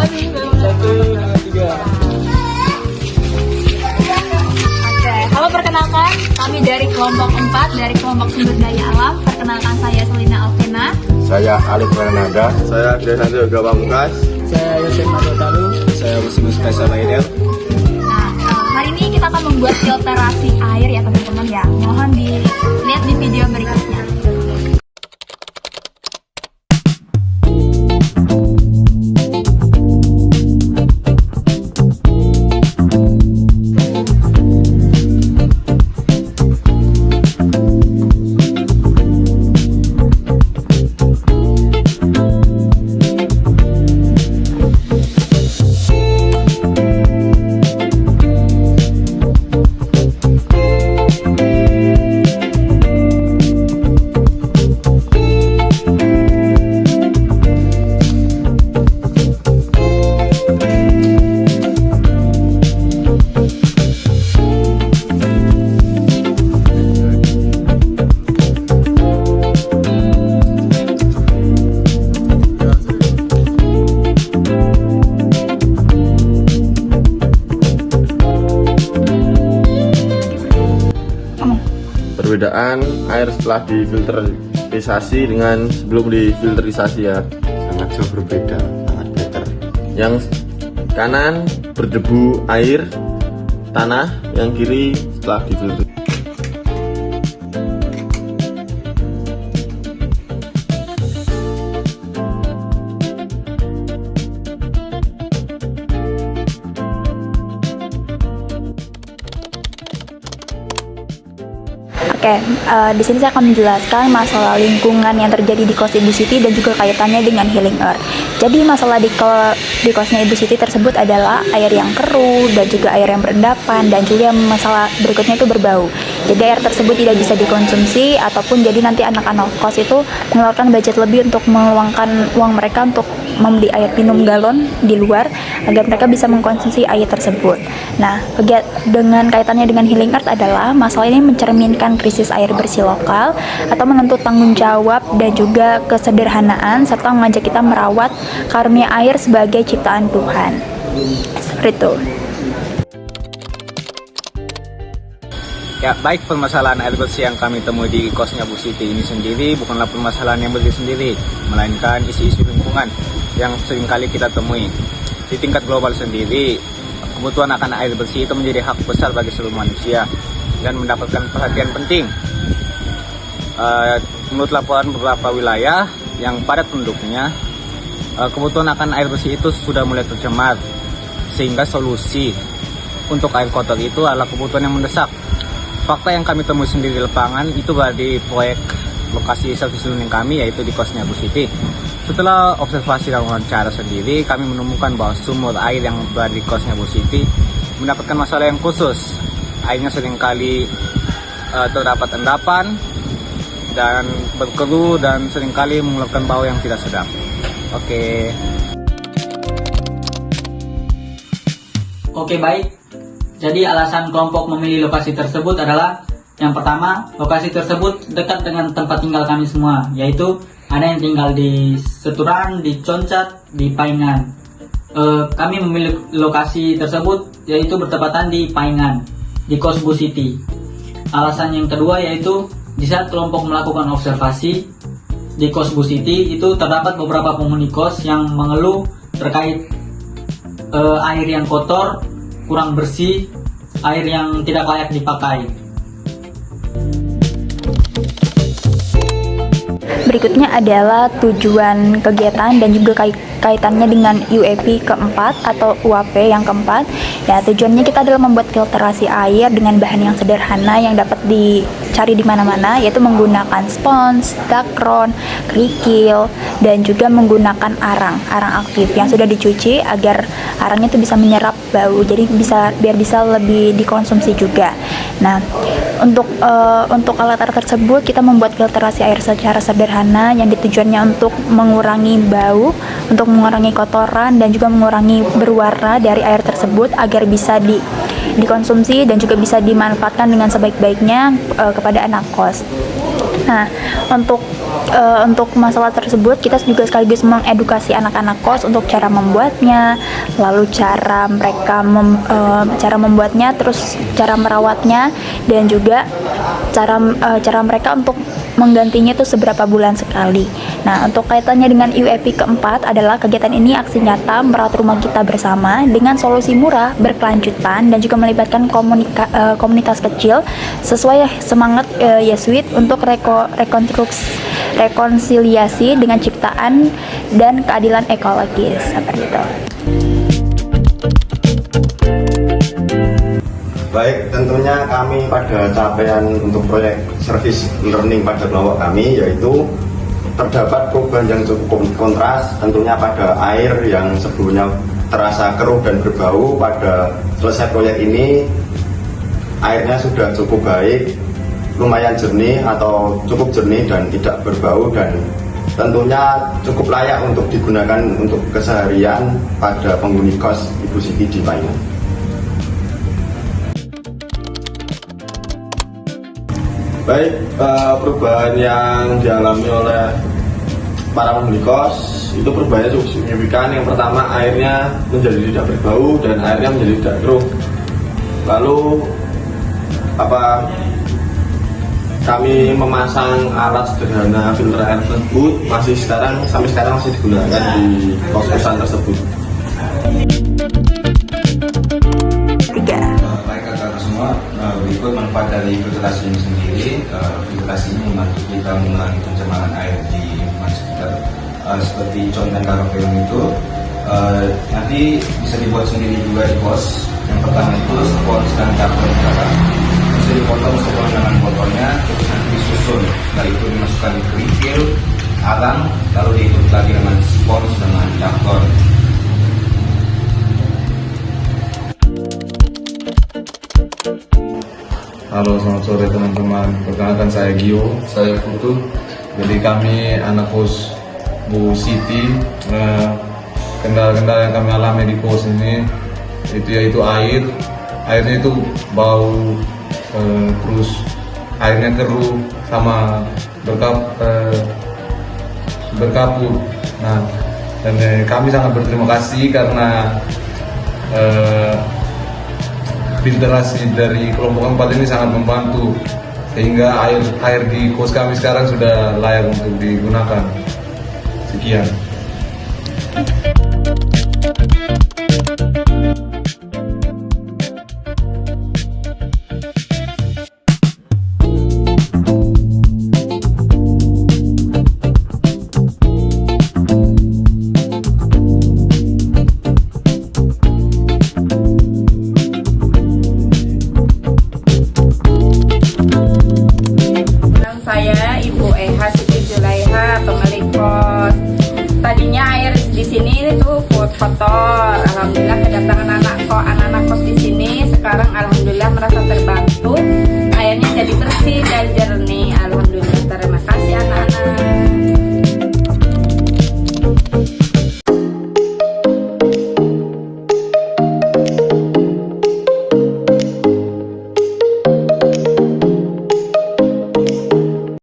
Satu, dua, tiga. Oke, halo, perkenalkan kami dari kelompok 4 dari kelompok sumber daya alam. Perkenalkan saya Selina Alvina. Saya Alif Fernanda. Saya Desandi Yoga Pamungkas. Saya Yosef Madotalu. Saya Musimus Kaisar Lainel. Nah, hari ini kita akan membuat filterasi air ya teman-teman ya. Mohon dilihat di video berikutnya. Perbedaan air setelah difilterisasi dengan sebelum difilterisasi ya, sangat jauh berbeda, sangat better. Yang kanan berdebu air tanah, yang kiri setelah difilterisasi. Oke, di sini saya akan menjelaskan masalah lingkungan yang terjadi di kos Ibu Siti dan juga kaitannya dengan Healing Earth. Jadi masalah di kosnya Ibu Siti tersebut adalah air yang keruh dan juga air yang berendapan, dan juga masalah berikutnya itu berbau. Jadi air tersebut tidak bisa dikonsumsi, ataupun jadi nanti anak-anak kos itu mengeluarkan budget lebih untuk meluangkan uang mereka untuk membeli air minum galon di luar agar mereka bisa mengkonsumsi air tersebut. Nah, dengan kaitannya dengan Healing Earth adalah masalah ini mencerminkan krisis air bersih lokal atau menuntut tanggung jawab dan juga kesederhanaan, serta mengajak kita merawat karunia air sebagai ciptaan Tuhan. Seperti itu. Ya, baik, permasalahan air bersih yang kami temui di kosnya Bu Siti ini sendiri bukanlah permasalahan yang berdiri sendiri, melainkan isu-isu lingkungan yang seringkali kita temui. Di tingkat global sendiri, kebutuhan akan air bersih itu menjadi hak besar bagi seluruh manusia dan mendapatkan perhatian penting. Menurut laporan beberapa wilayah yang padat penduduknya, kebutuhan akan air bersih itu sudah mulai tercemar, sehingga solusi untuk air kotor itu adalah kebutuhan yang mendesak. Fakta yang kami temui sendiri di lapangan itu dari proyek lokasi service learning kami, yaitu di kosnya Bu Siti. Setelah observasi dan wawancara sendiri, kami menemukan bahwa sumur air yang berada di kosnya Bu Siti mendapatkan masalah yang khusus. Airnya seringkali terdapat endapan dan berkeruh, dan seringkali mengeluarkan bau yang tidak sedap. Oke, baik. Jadi alasan kelompok memilih lokasi tersebut adalah yang pertama, lokasi tersebut dekat dengan tempat tinggal kami semua, yaitu ada yang tinggal di Seturan, di Concat, di Paingan. Kami memilih lokasi tersebut yaitu bertepatan di Paingan, di kos Bu Siti. Alasan yang kedua yaitu di saat kelompok melakukan observasi di kos Bu Siti itu terdapat beberapa penghuni kos yang mengeluh terkait air yang kotor, kurang bersih, air yang tidak layak dipakai. Berikutnya adalah tujuan kegiatan dan juga kaitannya dengan UAP keempat atau UAP yang keempat. Ya, tujuannya kita adalah membuat filterasi air dengan bahan yang sederhana yang dapat dicari di mana-mana, yaitu menggunakan spons, dakron, kerikil, dan juga menggunakan arang aktif yang sudah dicuci agar arangnya itu bisa menyerap bau, jadi biar bisa lebih dikonsumsi juga. Nah, untuk alat-alat tersebut kita membuat filterasi air secara sederhana yang ditujuannya untuk mengurangi bau, untuk mengurangi kotoran, dan juga mengurangi berwarna dari air tersebut agar bisa dikonsumsi dan juga bisa dimanfaatkan dengan sebaik-baiknya kepada anak kos. Nah, untuk masalah tersebut kita juga sekaligus mengedukasi anak-anak kos untuk cara membuatnya, lalu cara mereka cara membuatnya, terus cara merawatnya, dan juga cara mereka untuk menggantinya itu seberapa bulan sekali. Nah, untuk kaitannya dengan UEP keempat adalah kegiatan ini aksi nyata merawat rumah kita bersama dengan solusi murah, berkelanjutan, dan juga melibatkan komunitas kecil sesuai semangat Yesuit untuk rekonsiliasi dengan ciptaan dan keadilan ekologis seperti itu. Baik, tentunya kami pada capaian untuk proyek service learning pada kelompok kami yaitu terdapat perubahan yang cukup kontras tentunya pada air yang sebelumnya terasa keruh dan berbau. Pada selesai proyek ini airnya sudah cukup baik, lumayan jernih atau cukup jernih dan tidak berbau, dan tentunya cukup layak untuk digunakan untuk keseharian pada penghuni kos Ibu Siti di Mainan. Baik, perubahan yang dialami oleh para penghuni kos itu perubahannya cukup signifikan. Yang pertama, airnya menjadi tidak berbau dan airnya menjadi tidak keruh. Lalu kami memasang alat sederhana filter air tersebut sampai sekarang masih digunakan di kos-kosan tersebut. Baik kakak semua, berikut manfaat dari filtrasi ini sendiri. Filtrasi ini membantu kita mengurangi pencemaran air di lingkungan sekitar. Seperti contoh kakak film itu, nanti bisa dibuat sendiri juga di kos. Yang pertama itu spons dan karton kakak. Bisa dipotong sesuai dengan botolnya, terus nanti disusun. Setelah itu dimasukkan di kerikil, arang, lalu diikuti lagi dengan spons dengan karton. Halo, selamat sore teman-teman. Perkenalkan saya Gio, saya Putu. Jadi kami anak kos Bu Siti. Kendala-kendala yang kami alami di kos ini yaitu airnya itu bau, terus airnya keruh sama berkapur. Nah, dan kami sangat berterima kasih karena filtrasi dari kelompok 4 ini sangat membantu sehingga air di kos kami sekarang sudah layak untuk digunakan. Sekian. Saya Ibu Eha Siti Julaiha, pemilik kos. Tadinya air di sini itu kotor. Alhamdulillah kedatangan anak-anak kos di sini sekarang alhamdulillah merasa terbantu. Airnya jadi bersih dan